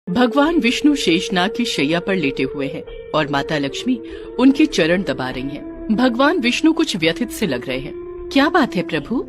भगवान विष्णु शेषनाग की शैया पर लेटे हुए हैं और माता लक्ष्मी उनके चरण दबा रही हैं। भगवान विष्णु कुछ व्यथित से लग रहे हैं। क्या बात है प्रभु,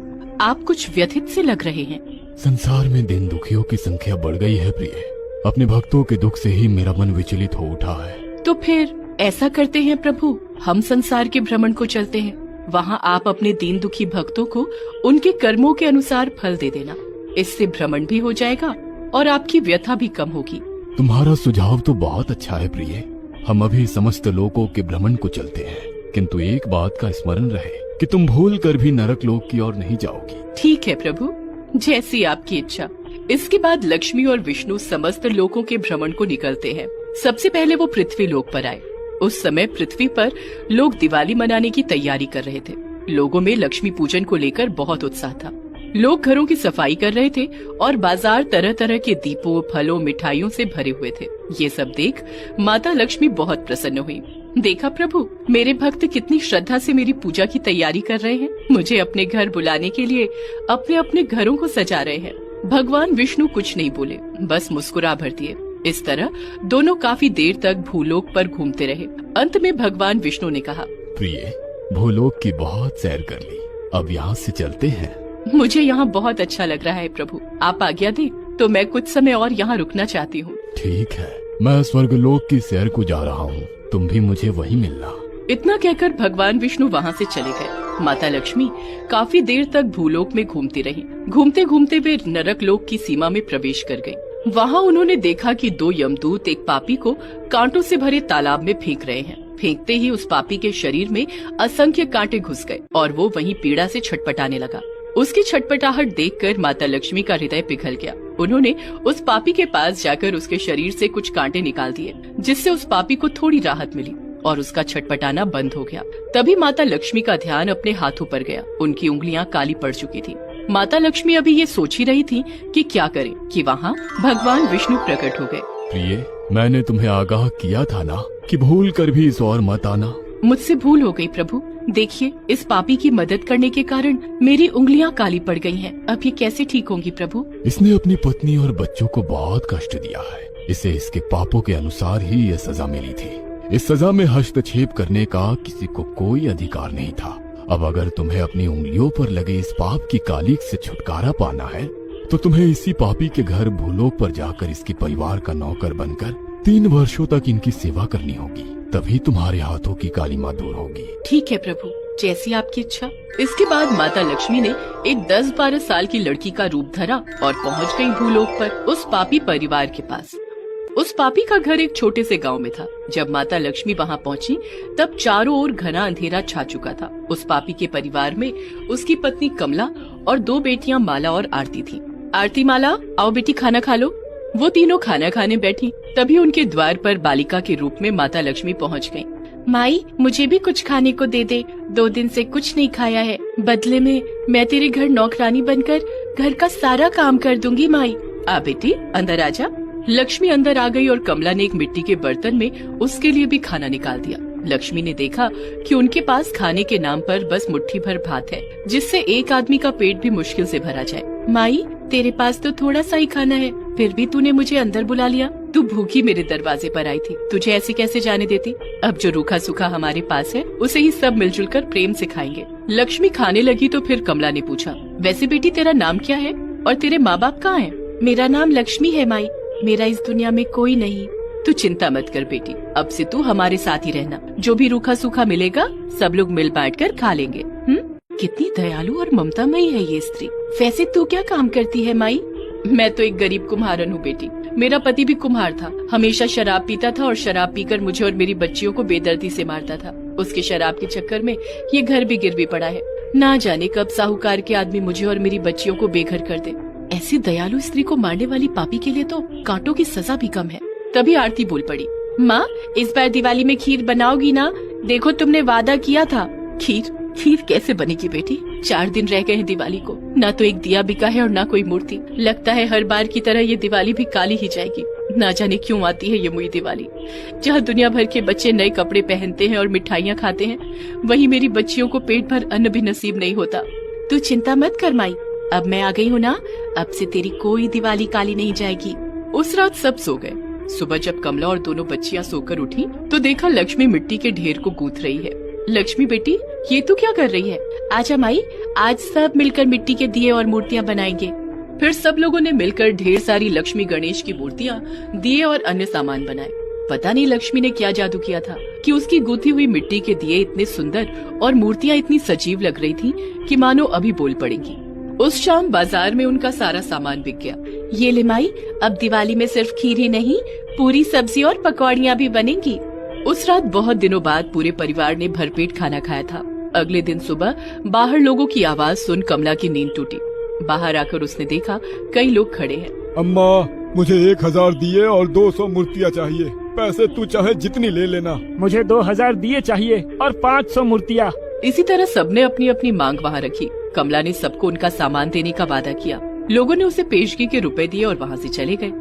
आप कुछ व्यथित से लग रहे हैं? संसार में दिन दुखियों की संख्या बढ़ गई है प्रिय। अपने भक्तों के दुख से ही मेरा मन विचलित हो उठा है। तो फिर ऐसा करते हैं प्रभु, हम संसार के भ्रमण को चलते हैं। वहाँ आप अपने दीन दुखी भक्तों को उनके कर्मों के अनुसार फल दे देना। इससे भ्रमण भी हो जाएगा और आपकी व्यथा भी कम होगी। तुम्हारा सुझाव तो बहुत अच्छा है प्रिय। हम अभी समस्त लोकों के भ्रमण को चलते हैं, किंतु एक बात का स्मरण रहे कि तुम भूल कर भी नरक लोक की ओर नहीं जाओगी। ठीक है प्रभु, जैसी आपकी इच्छा। इसके बाद लक्ष्मी और विष्णु समस्त लोकों के भ्रमण को निकलते हैं। सबसे पहले वो पृथ्वी लोक पर आए। उस समय पृथ्वी पर लोग दिवाली मनाने की तैयारी कर रहे थे। लोगों में लक्ष्मी पूजन को लेकर बहुत उत्साह था। लोग घरों की सफाई कर रहे थे और बाजार तरह तरह के दीपों, फलों, मिठाइयों से भरे हुए थे। ये सब देख माता लक्ष्मी बहुत प्रसन्न हुई। देखा प्रभु, मेरे भक्त कितनी श्रद्धा से मेरी पूजा की तैयारी कर रहे हैं। मुझे अपने घर बुलाने के लिए अपने अपने घरों को सजा रहे हैं। भगवान विष्णु कुछ नहीं बोले, बस मुस्कुरा भर दिए। इस तरह दोनों काफी देर तक भूलोक पर घूमते रहे। अंत में भगवान विष्णु ने कहा, प्रिय, भूलोक की बहुत सैर कर ली, अब यहाँ से चलते हैं। मुझे यहाँ बहुत अच्छा लग रहा है प्रभु, आप आज्ञा दें तो मैं कुछ समय और यहाँ रुकना चाहती हूँ। ठीक है, मैं स्वर्गलोक की सैर को जा रहा हूँ, तुम भी मुझे वहीं मिलना। इतना कहकर भगवान विष्णु वहाँ से चले गए। माता लक्ष्मी काफी देर तक भूलोक में घूमती रही। घूमते घूमते वे नरक लोक की सीमा में प्रवेश कर गयी। वहाँ उन्होंने देखा कि दो यमदूत एक पापी को कांटों से भरे तालाब में फेंक रहे हैं। फेंकते ही उस पापी के शरीर में असंख्य कांटे घुस गए और वो वहीं पीड़ा से छटपटाने लगा। उसकी छटपटाहट देखकर माता लक्ष्मी का हृदय पिघल गया। उन्होंने उस पापी के पास जाकर उसके शरीर से कुछ कांटे निकाल दिए, जिससे उस पापी को थोड़ी राहत मिली और उसका छटपटाना बंद हो गया। तभी माता लक्ष्मी का ध्यान अपने हाथों पर गया। उनकी उंगलियां काली पड़ चुकी थी। माता लक्ष्मी अभी ये सोच ही रही थी कि क्या करें कि वहाँ भगवान विष्णु प्रकट हो गए। प्रिय, मैंने तुम्हें आगाह किया था ना कि भूल कर भी इस ओर मत आना। मुझसे भूल हो गई प्रभु। देखिए, इस पापी की मदद करने के कारण मेरी उंगलियां काली पड़ गई हैं। अब ये कैसे ठीक होंगी प्रभु? इसने अपनी पत्नी और बच्चों को बहुत कष्ट दिया है। इसे इसके पापों के अनुसार ही ये सजा मिली थी। इस सजा में हस्तक्षेप करने का किसी को कोई अधिकार नहीं था। अब अगर तुम्हें अपनी उंगलियों पर लगे इस पाप की कालिक से छुटकारा पाना है तो तुम्हें इसी पापी के घर भूलोक पर जाकर इसके परिवार का नौकर बनकर 3 वर्षों तक इनकी सेवा करनी होगी, तभी तुम्हारे हाथों की कालिमा दूर होगी। ठीक है प्रभु, जैसी आपकी इच्छा। इसके बाद माता लक्ष्मी ने एक 10-12 साल की लड़की का रूप धरा और पहुंच गई भूलोक पर उस पापी परिवार के पास। उस पापी का घर एक छोटे से गांव में था। जब माता लक्ष्मी वहां पहुंची तब चारों ओर घना अंधेरा छा चुका था। उस पापी के परिवार में उसकी पत्नी कमला और 2 बेटियां माला और आरती थी। आरती, माला, आओ बेटी खाना खा लो। वो तीनों खाना खाने बैठी। तभी उनके द्वार पर बालिका के रूप में माता लक्ष्मी पहुंच गईं। माई, मुझे भी कुछ खाने को दे दे, 2 दिन से कुछ नहीं खाया है। बदले में मैं तेरे घर नौकरानी बनकर घर का सारा काम कर दूंगी। माई, आ बेटी अंदर आ जा। लक्ष्मी अंदर आ गई और कमला ने एक मिट्टी के बर्तन में उसके लिए भी खाना निकाल दिया। लक्ष्मी ने देखा कि उनके पास खाने के नाम पर बस मुट्ठी भर भात है, जिससे एक आदमी का पेट भी मुश्किल से भरा जाए। माई, तेरे पास तो थोड़ा सा ही खाना है, फिर भी तूने मुझे अंदर बुला लिया। तू भूखी मेरे दरवाजे पर आई थी, तुझे ऐसे कैसे जाने देती? अब जो रूखा सूखा हमारे पास है उसे ही सब मिलजुल कर प्रेम से खाएंगे। लक्ष्मी खाने लगी तो फिर कमला ने पूछा, वैसे बेटी तेरा नाम क्या है और तेरे माँ बाप कहाँ हैं? मेरा नाम लक्ष्मी है माई, मेरा इस दुनिया में कोई नहीं। तू चिंता मत कर बेटी, अब से तू हमारे साथ ही रहना। जो भी रूखा सूखा मिलेगा सब लोग मिल बांट कर खा लेंगे। कितनी दयालु और ममतामयी है ये स्त्री। वैसे तू क्या काम करती है माई? मैं तो एक गरीब कुम्हारन हूँ बेटी। मेरा पति भी कुम्हार था, हमेशा शराब पीता था और शराब पीकर मुझे और मेरी बच्चियों को बेदर्दी से मारता था। उसके शराब के चक्कर में ये घर भी गिरवी पड़ा है। ना जाने कब साहूकार के आदमी मुझे और मेरी बच्चियों को बेघर कर दे। ऐसी दयालु स्त्री को मारने वाली पापी के लिए तो कांटों की सजा भी कम है। तभी आरती बोल पड़ी, माँ, इस बार दिवाली में खीर बनाओगी ना? देखो तुमने वादा किया था। खीर कैसे बनेगी बेटी? 4 दिन रह गए हैं दिवाली को, ना तो एक दिया बिका है और ना कोई मूर्ति। लगता है हर बार की तरह ये दिवाली भी काली ही जाएगी। ना जाने क्यों आती है ये मुई दिवाली, जहाँ दुनिया भर के बच्चे नए कपड़े पहनते हैं और मिठाइयाँ खाते हैं, वहीं मेरी बच्चियों को पेट भर अन्न भी नसीब नहीं होता। तू चिंता मत कर माई, अब मैं आ गई हूँ ना, अब से तेरी कोई दिवाली काली नहीं जाएगी। उस रात सब सो गए। सुबह जब कमला और दोनों बच्चियां सोकर उठी तो देखा लक्ष्मी मिट्टी के ढेर को गूंथ रही है। लक्ष्मी बेटी, ये तू क्या कर रही है? आजा माई, आज सब मिलकर मिट्टी के दिए और मूर्तियां बनाएंगे। फिर सब लोगों ने मिलकर ढेर सारी लक्ष्मी गणेश की मूर्तियां, दिए और अन्य सामान बनाए। पता नहीं लक्ष्मी ने क्या जादू किया था कि उसकी गूंथी हुई मिट्टी के दिए इतने सुंदर और मूर्तियां इतनी सजीव लग रही थी कि मानो अभी बोल पड़ेंगी। उस शाम बाजार में उनका सारा सामान बिक गया। ये ले माई, अब दिवाली में सिर्फ खीर ही नहीं, पूरी सब्जी और पकौड़ियाँ भी बनेंगी। उस रात बहुत दिनों बाद पूरे परिवार ने भरपेट खाना खाया था। अगले दिन सुबह बाहर लोगों की आवाज सुन कमला की नींद टूटी। बाहर आकर उसने देखा कई लोग खड़े हैं। अम्मा, मुझे 1000 दिए और 200 मूर्तियाँ चाहिए। पैसे तू चाहे जितनी ले लेना। मुझे 2000 दिए चाहिए और 500 मूर्तियाँ। इसी तरह सबने अपनी अपनी मांग वहाँ रखी। कमला ने सबको उनका सामान देने का वादा किया। लोगों ने उसे पेशगी के रुपए दिए और वहाँ से चले गए।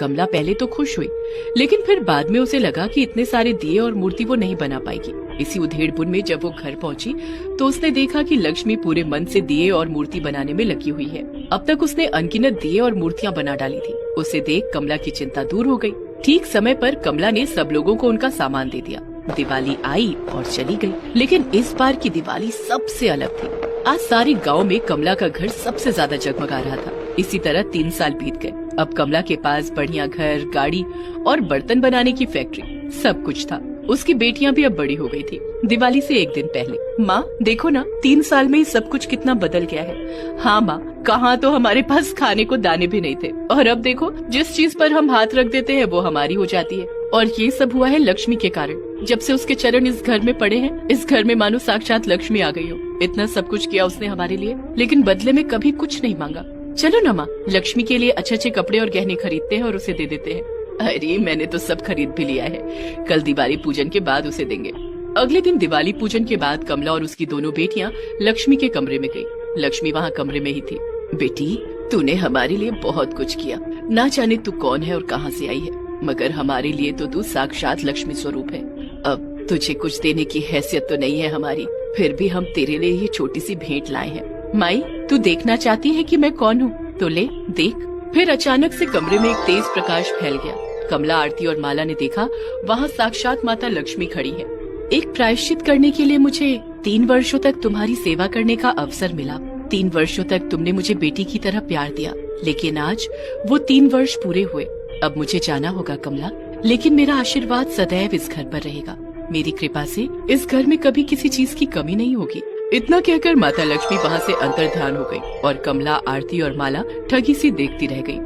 कमला पहले तो खुश हुई, लेकिन फिर बाद में उसे लगा कि इतने सारे दिए और मूर्ति वो नहीं बना पाएगी। इसी उधेड़बुन में जब वो घर पहुंची तो उसने देखा कि लक्ष्मी पूरे मन से दिए और मूर्ति बनाने में लगी हुई है। अब तक उसने अनगिनत दिए और मूर्तियां बना डाली थी। उसे देख कमला की चिंता दूर हो गई। ठीक समय पर कमला ने सब लोगों को उनका सामान दे दिया। दिवाली आई और चली गई, लेकिन इस बार की दिवाली सबसे अलग थी। आज सारे गांव में कमला का घर सबसे ज्यादा जगमगा रहा था। इसी तरह 3 साल बीत गए। अब कमला के पास बढ़िया घर, गाड़ी और बर्तन बनाने की फैक्ट्री, सब कुछ था। उसकी बेटियां भी अब बड़ी हो गई थी। दिवाली से एक दिन पहले, माँ देखो ना, 3 साल में ही सब कुछ कितना बदल गया है। हाँ माँ, कहाँ तो हमारे पास खाने को दाने भी नहीं थे, और अब देखो जिस चीज पर हम हाथ रख देते हैं वो हमारी हो जाती है। और ये सब हुआ है लक्ष्मी के कारण। जब से उसके चरण इस घर में पड़े हैं, इस घर में मानो साक्षात लक्ष्मी आ गई हो। इतना सब कुछ किया उसने हमारे लिए, लेकिन बदले में कभी कुछ नहीं मांगा। चलो ना माँ, लक्ष्मी के लिए अच्छे अच्छे कपड़े और गहने खरीदते हैं और उसे दे देते हैं। अरे मैंने तो सब खरीद भी लिया है, कल दिवाली पूजन के बाद उसे देंगे। अगले दिन दिवाली पूजन के बाद कमला और उसकी दोनों बेटियां लक्ष्मी के कमरे में गई। लक्ष्मी वहाँ कमरे में ही थी। बेटी, तूने हमारे लिए बहुत कुछ किया। ना जाने तू कौन है और कहाँ से आई है, मगर हमारे लिए तो तू साक्षात लक्ष्मी स्वरूप है। अब तुझे कुछ देने की हैसियत तो नहीं है हमारी, फिर भी हम तेरे लिए ये छोटी सी भेंट लाए हैं। माई, तू देखना चाहती है कि मैं कौन हूँ? तो ले देख। फिर अचानक से कमरे में एक तेज प्रकाश फैल गया। कमला, आरती और माला ने देखा वहाँ साक्षात माता लक्ष्मी खड़ी है। एक प्रायश्चित करने के लिए मुझे 3 वर्षों तक तुम्हारी सेवा करने का अवसर मिला। 3 वर्षों तक तुमने मुझे बेटी की तरह प्यार दिया, लेकिन आज वो 3 वर्ष पूरे हुए। अब मुझे जाना होगा कमला, लेकिन मेरा आशीर्वाद सदैव इस घर पर रहेगा। मेरी कृपा से इस घर में कभी किसी चीज की कमी नहीं होगी। इतना कहकर माता लक्ष्मी वहाँ से अंतर्ध्यान हो गई और कमला, आरती और माला ठगी सी देखती रह गई।